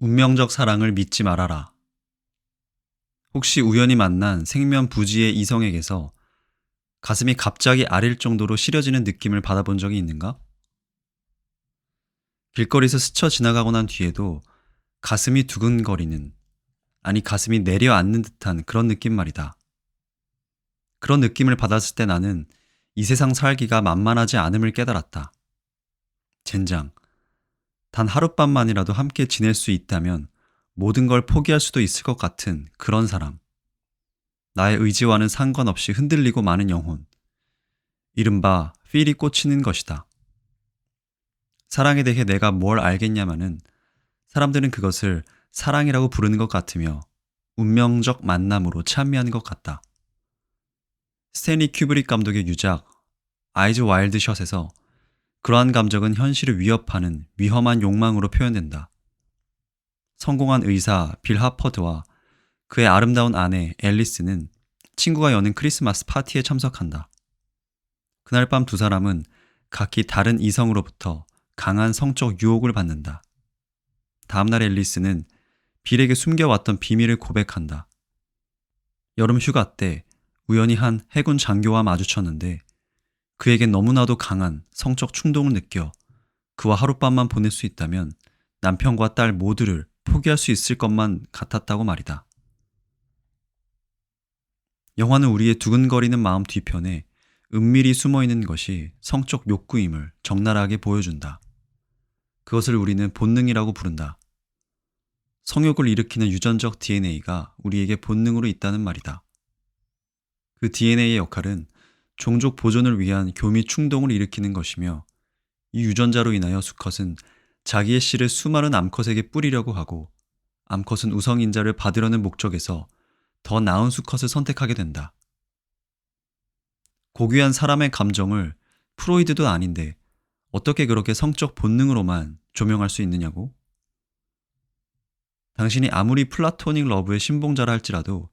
운명적 사랑을 믿지 말아라. 혹시 우연히 만난 생면부지의 이성에게서 가슴이 갑자기 아릴 정도로 시려지는 느낌을 받아본 적이 있는가? 길거리에서 스쳐 지나가고 난 뒤에도 가슴이 두근거리는, 아니 가슴이 내려앉는 듯한 그런 느낌 말이다. 그런 느낌을 받았을 때 나는 이 세상 살기가 만만하지 않음을 깨달았다. 젠장, 단 하룻밤만이라도 함께 지낼 수 있다면 모든 걸 포기할 수도 있을 것 같은 그런 사람. 나의 의지와는 상관없이 흔들리고 마는 영혼. 이른바 필이 꽂히는 것이다. 사랑에 대해 내가 뭘 알겠냐마는 사람들은 그것을 사랑이라고 부르는 것 같으며 운명적 만남으로 찬미하는 것 같다. 스탠리 큐브릭 감독의 유작 아이즈 와일드 샷에서 그러한 감정은 현실을 위협하는 위험한 욕망으로 표현된다. 성공한 의사 빌 하퍼드와 그의 아름다운 아내 앨리스는 친구가 여는 크리스마스 파티에 참석한다. 그날 밤 두 사람은 각기 다른 이성으로부터 강한 성적 유혹을 받는다. 다음날 앨리스는 빌에게 숨겨왔던 비밀을 고백한다. 여름 휴가 때 우연히 한 해군 장교와 마주쳤는데 그에겐 너무나도 강한 성적 충동을 느껴 그와 하룻밤만 보낼 수 있다면 남편과 딸 모두를 포기할 수 있을 것만 같았다고 말이다. 영화는 우리의 두근거리는 마음 뒤편에 은밀히 숨어있는 것이 성적 욕구임을 적나라하게 보여준다. 그것을 우리는 본능이라고 부른다. 성욕을 일으키는 유전적 DNA가 우리에게 본능으로 있다는 말이다. 그 DNA의 역할은 종족 보존을 위한 교미 충동을 일으키는 것이며 이 유전자로 인하여 수컷은 자기의 씨를 수많은 암컷에게 뿌리려고 하고 암컷은 우성인자를 받으려는 목적에서 더 나은 수컷을 선택하게 된다. 고귀한 사람의 감정을 프로이드도 아닌데 어떻게 그렇게 성적 본능으로만 조명할 수 있느냐고? 당신이 아무리 플라토닉 러브의 신봉자라 할지라도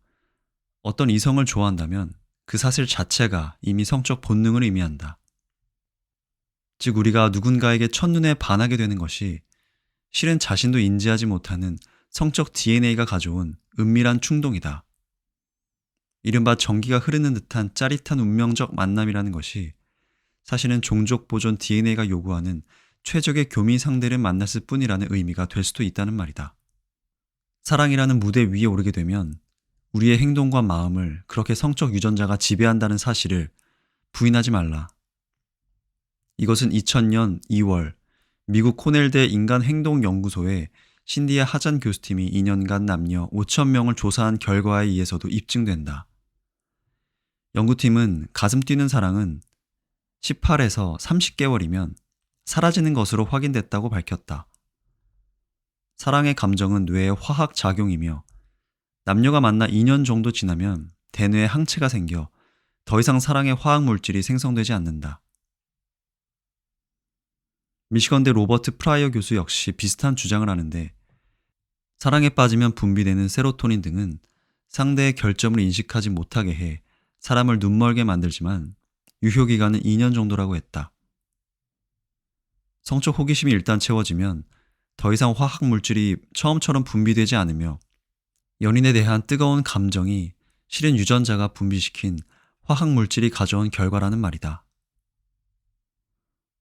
어떤 이성을 좋아한다면 그 사실 자체가 이미 성적 본능을 의미한다. 즉 우리가 누군가에게 첫눈에 반하게 되는 것이 실은 자신도 인지하지 못하는 성적 DNA가 가져온 은밀한 충동이다. 이른바 전기가 흐르는 듯한 짜릿한 운명적 만남이라는 것이 사실은 종족 보존 DNA가 요구하는 최적의 교미 상대를 만났을 뿐이라는 의미가 될 수도 있다는 말이다. 사랑이라는 무대 위에 오르게 되면 우리의 행동과 마음을 그렇게 성적 유전자가 지배한다는 사실을 부인하지 말라. 이것은 2000년 2월 미국 코넬대 인간행동연구소의 신디아 하잔 교수팀이 2년간 남녀 5,000명을 조사한 결과에 의해서도 입증된다. 연구팀은 가슴 뛰는 사랑은 18에서 30개월이면 사라지는 것으로 확인됐다고 밝혔다. 사랑의 감정은 뇌의 화학 작용이며 남녀가 만나 2년 정도 지나면 대뇌에 항체가 생겨 더 이상 사랑의 화학 물질이 생성되지 않는다. 미시건대 로버트 프라이어 교수 역시 비슷한 주장을 하는데 사랑에 빠지면 분비되는 세로토닌 등은 상대의 결점을 인식하지 못하게 해 사람을 눈멀게 만들지만 유효기간은 2년 정도라고 했다. 성적 호기심이 일단 채워지면 더 이상 화학 물질이 처음처럼 분비되지 않으며 연인에 대한 뜨거운 감정이 실은 유전자가 분비시킨 화학 물질이 가져온 결과라는 말이다.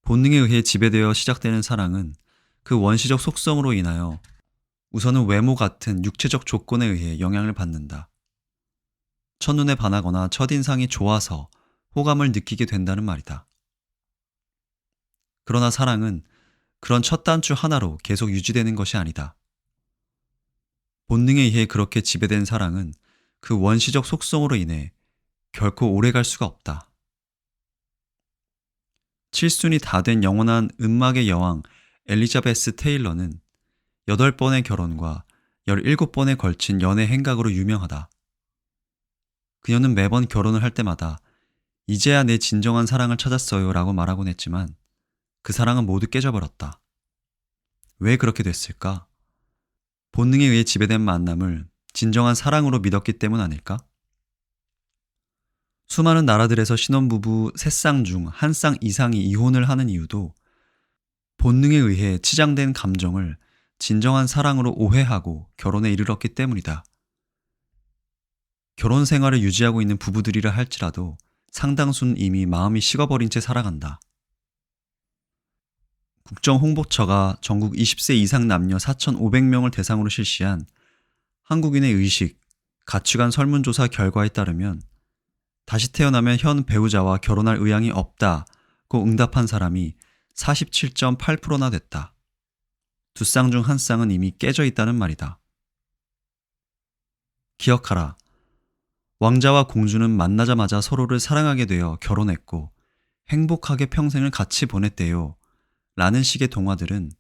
본능에 의해 지배되어 시작되는 사랑은 그 원시적 속성으로 인하여 우선은 외모 같은 육체적 조건에 의해 영향을 받는다. 첫눈에 반하거나 첫인상이 좋아서 호감을 느끼게 된다는 말이다. 그러나 사랑은 그런 첫 단추 하나로 계속 유지되는 것이 아니다. 본능에 의해 그렇게 지배된 사랑은 그 원시적 속성으로 인해 결코 오래갈 수가 없다. 칠순이 다 된 영원한 음악의 여왕 엘리자베스 테일러는 8번의 결혼과 17번에 걸친 연애 행각으로 유명하다. 그녀는 매번 결혼을 할 때마다 이제야 내 진정한 사랑을 찾았어요 라고 말하곤 했지만 그 사랑은 모두 깨져버렸다. 왜 그렇게 됐을까? 본능에 의해 지배된 만남을 진정한 사랑으로 믿었기 때문 아닐까? 수많은 나라들에서 신혼부부 3쌍 중 1쌍 이상이 이혼을 하는 이유도 본능에 의해 치장된 감정을 진정한 사랑으로 오해하고 결혼에 이르렀기 때문이다. 결혼 생활을 유지하고 있는 부부들이라 할지라도 상당수는 이미 마음이 식어버린 채 살아간다. 국정홍보처가 전국 20세 이상 남녀 4,500명을 대상으로 실시한 한국인의 의식, 가치관 설문조사 결과에 따르면 다시 태어나면 현 배우자와 결혼할 의향이 없다고 응답한 사람이 47.8%나 됐다. 두 쌍 중 한 쌍은 이미 깨져 있다는 말이다. 기억하라. 왕자와 공주는 만나자마자 서로를 사랑하게 되어 결혼했고 행복하게 평생을 같이 보냈대요. 라는 식의 동화들은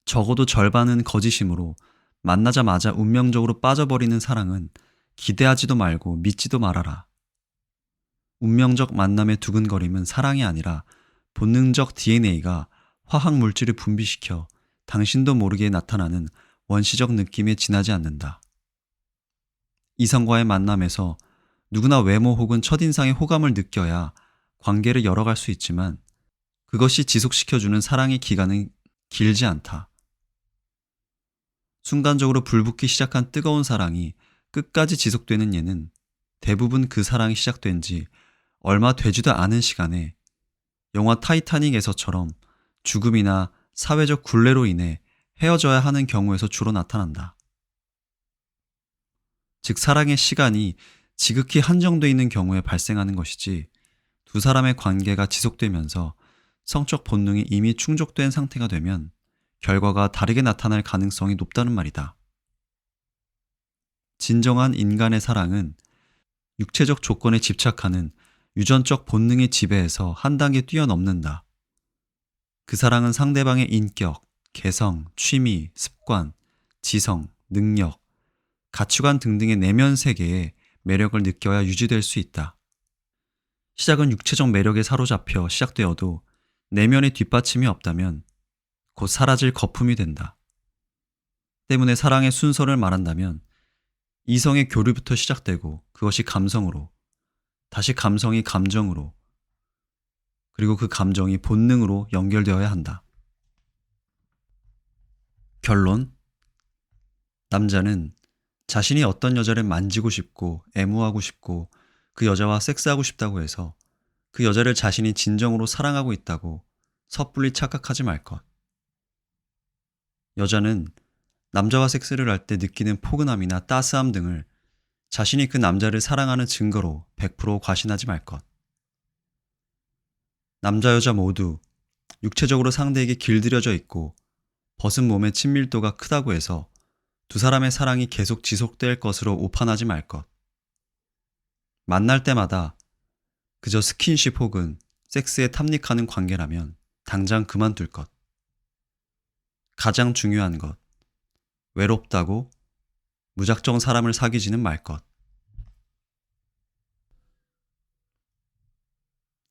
적어도 절반은 거짓이므로 만나자마자 운명적으로 빠져버리는 사랑은 기대하지도 말고 믿지도 말아라. 운명적 만남의 두근거림은 사랑이 아니라 본능적 DNA가 화학 물질을 분비시켜 당신도 모르게 나타나는 원시적 느낌에 지나지 않는다. 이성과의 만남에서 누구나 외모 혹은 첫인상의 호감을 느껴야 관계를 열어갈 수 있지만 그것이 지속시켜주는 사랑의 기간은 길지 않다. 순간적으로 불붙기 시작한 뜨거운 사랑이 끝까지 지속되는 예는 대부분 그 사랑이 시작된 지 얼마 되지도 않은 시간에 영화 타이타닉에서처럼 죽음이나 사회적 굴레로 인해 헤어져야 하는 경우에서 주로 나타난다. 즉 사랑의 시간이 지극히 한정돼 있는 경우에 발생하는 것이지 두 사람의 관계가 지속되면서 성적 본능이 이미 충족된 상태가 되면 결과가 다르게 나타날 가능성이 높다는 말이다. 진정한 인간의 사랑은 육체적 조건에 집착하는 유전적 본능의 지배에서 한 단계 뛰어넘는다. 그 사랑은 상대방의 인격, 개성, 취미, 습관, 지성, 능력, 가치관 등등의 내면 세계에 매력을 느껴야 유지될 수 있다. 시작은 육체적 매력에 사로잡혀 시작되어도 내면의 뒷받침이 없다면 곧 사라질 거품이 된다. 때문에 사랑의 순서를 말한다면 이성의 교류부터 시작되고 그것이 감성으로, 다시 감성이 감정으로, 그리고 그 감정이 본능으로 연결되어야 한다. 결론. 남자는 자신이 어떤 여자를 만지고 싶고 애무하고 싶고 그 여자와 섹스하고 싶다고 해서 그 여자를 자신이 진정으로 사랑하고 있다고 섣불리 착각하지 말 것. 여자는 남자와 섹스를 할 때 느끼는 포근함이나 따스함 등을 자신이 그 남자를 사랑하는 증거로 100% 과신하지 말 것. 남자 여자 모두 육체적으로 상대에게 길들여져 있고 벗은 몸의 친밀도가 크다고 해서 두 사람의 사랑이 계속 지속될 것으로 오판하지 말 것. 만날 때마다 그저 스킨십 혹은 섹스에 탐닉하는 관계라면 당장 그만둘 것. 가장 중요한 것. 외롭다고 무작정 사람을 사귀지는 말 것.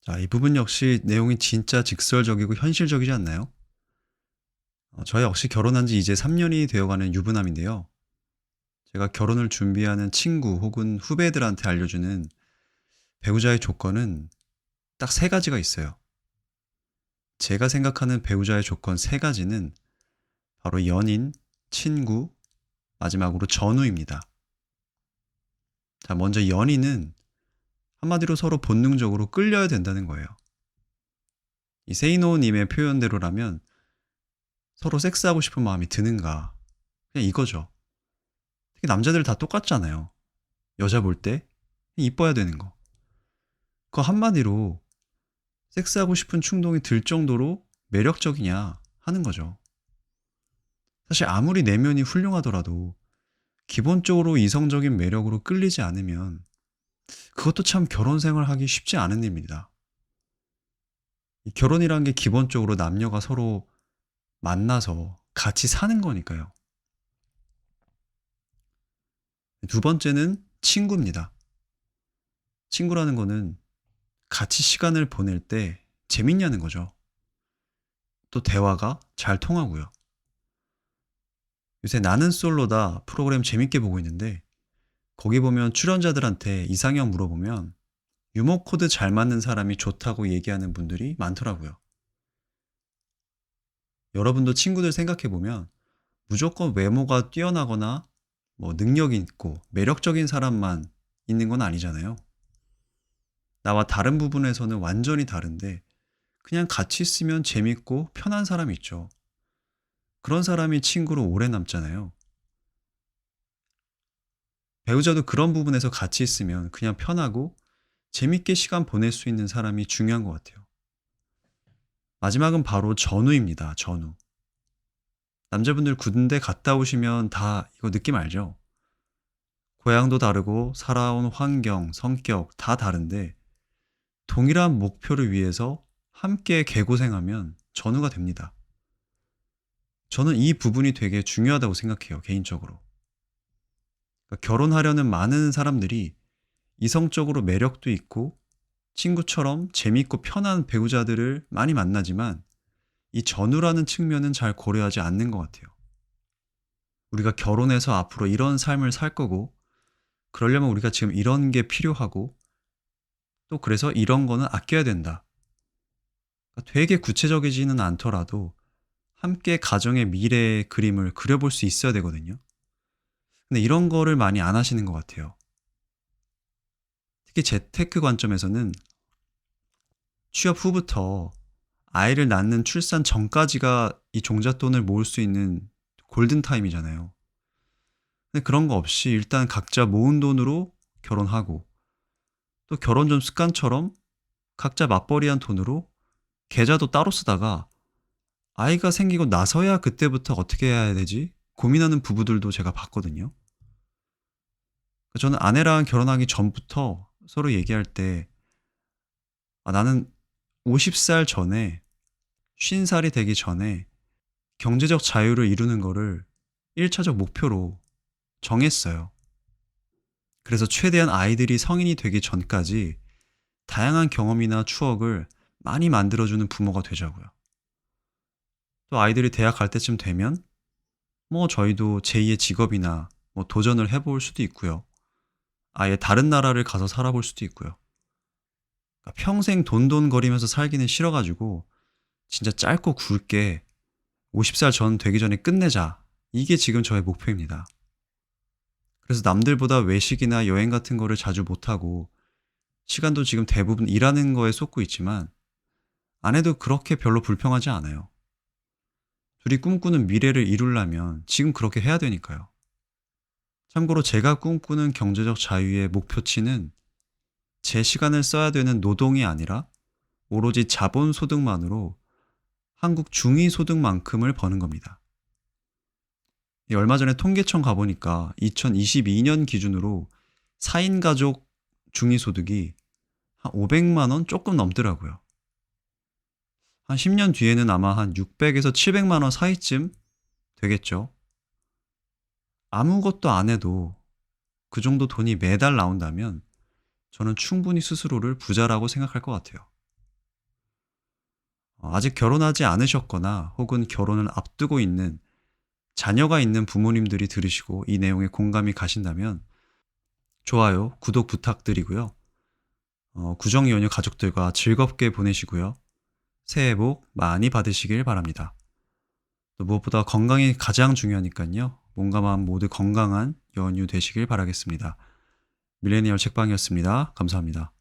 자, 이 부분 역시 내용이 진짜 직설적이고 현실적이지 않나요? 저 역시 결혼한 지 이제 3년이 되어가는 유부남인데요. 제가 결혼을 준비하는 친구 혹은 후배들한테 알려주는 배우자의 조건은 딱 3가지가 있어요. 제가 생각하는 배우자의 조건 3가지는 바로 연인, 친구, 마지막으로 전우입니다. 자, 먼저 연인은 한마디로 서로 본능적으로 끌려야 된다는 거예요. 이 세이노님의 표현대로라면 서로 섹스하고 싶은 마음이 드는가, 그냥 이거죠. 특히 남자들 다 똑같잖아요. 여자 볼 때 이뻐야 되는 거. 그거 한마디로 섹스하고 싶은 충동이 들 정도로 매력적이냐 하는 거죠. 사실 아무리 내면이 훌륭하더라도 기본적으로 이성적인 매력으로 끌리지 않으면 그것도 참 결혼 생활하기 쉽지 않은 일입니다. 이 결혼이란 게 기본적으로 남녀가 서로 만나서 같이 사는 거니까요. 두 번째는 친구입니다. 친구라는 거는 같이 시간을 보낼 때 재밌냐는 거죠. 또 대화가 잘 통하고요. 요새 나는 솔로다 프로그램 재밌게 보고 있는데 거기 보면 출연자들한테 이상형 물어보면 유머 코드 잘 맞는 사람이 좋다고 얘기하는 분들이 많더라고요. 여러분도 친구들 생각해보면 무조건 외모가 뛰어나거나 뭐 능력이 있고 매력적인 사람만 있는 건 아니잖아요. 나와 다른 부분에서는 완전히 다른데 그냥 같이 있으면 재밌고 편한 사람이 있죠. 그런 사람이 친구로 오래 남잖아요. 배우자도 그런 부분에서 같이 있으면 그냥 편하고 재밌게 시간 보낼 수 있는 사람이 중요한 것 같아요. 마지막은 바로 전우입니다. 전우. 남자분들 군대 갔다 오시면 다 이거 느낌 알죠? 고향도 다르고 살아온 환경, 성격 다 다른데 동일한 목표를 위해서 함께 개고생하면 전우가 됩니다. 저는 이 부분이 되게 중요하다고 생각해요, 개인적으로. 그러니까 결혼하려는 많은 사람들이 이성적으로 매력도 있고 친구처럼 재밌고 편한 배우자들을 많이 만나지만 이 전우라는 측면은 잘 고려하지 않는 것 같아요. 우리가 결혼해서 앞으로 이런 삶을 살 거고 그러려면 우리가 지금 이런 게 필요하고 또 그래서 이런 거는 아껴야 된다. 그러니까 되게 구체적이지는 않더라도 함께 가정의 미래의 그림을 그려볼 수 있어야 되거든요. 근데 이런 거를 많이 안 하시는 것 같아요. 특히 재테크 관점에서는 취업 후부터 아이를 낳는 출산 전까지가 이 종잣돈을 모을 수 있는 골든타임이잖아요. 근데 그런 거 없이 일단 각자 모은 돈으로 결혼하고 또 결혼 전 습관처럼 각자 맞벌이한 돈으로 계좌도 따로 쓰다가 아이가 생기고 나서야 그때부터 어떻게 해야 되지? 고민하는 부부들도 제가 봤거든요. 저는 아내랑 결혼하기 전부터 서로 얘기할 때 나는 50살 전에 50살이 되기 전에 경제적 자유를 이루는 거를 1차적 목표로 정했어요. 그래서 최대한 아이들이 성인이 되기 전까지 다양한 경험이나 추억을 많이 만들어주는 부모가 되자고요. 또 아이들이 대학 갈 때쯤 되면 뭐 저희도 제2의 직업이나 뭐 도전을 해볼 수도 있고요. 아예 다른 나라를 가서 살아볼 수도 있고요. 그러니까 평생 돈돈거리면서 살기는 싫어가지고 진짜 짧고 굵게 50살 전 되기 전에 끝내자. 이게 지금 저의 목표입니다. 그래서 남들보다 외식이나 여행 같은 거를 자주 못하고 시간도 지금 대부분 일하는 거에 쏟고 있지만 아내도 그렇게 별로 불평하지 않아요. 둘이 꿈꾸는 미래를 이루려면 지금 그렇게 해야 되니까요. 참고로 제가 꿈꾸는 경제적 자유의 목표치는 제 시간을 써야 되는 노동이 아니라 오로지 자본소득만으로 한국 중위소득만큼을 버는 겁니다. 얼마 전에 통계청 가보니까 2022년 기준으로 4인 가족 중위소득이 한 500만 원 조금 넘더라고요. 한 10년 뒤에는 아마 한 600에서 700만 원 사이쯤 되겠죠. 아무것도 안 해도 그 정도 돈이 매달 나온다면 저는 충분히 스스로를 부자라고 생각할 것 같아요. 아직 결혼하지 않으셨거나 혹은 결혼을 앞두고 있는 자녀가 있는 부모님들이 들으시고 이 내용에 공감이 가신다면 좋아요, 구독 부탁드리고요. 구정 연휴 가족들과 즐겁게 보내시고요. 새해 복 많이 받으시길 바랍니다. 또 무엇보다 건강이 가장 중요하니까요. 몸과 마음 모두 건강한 연휴 되시길 바라겠습니다. 밀레니얼 책방이었습니다. 감사합니다.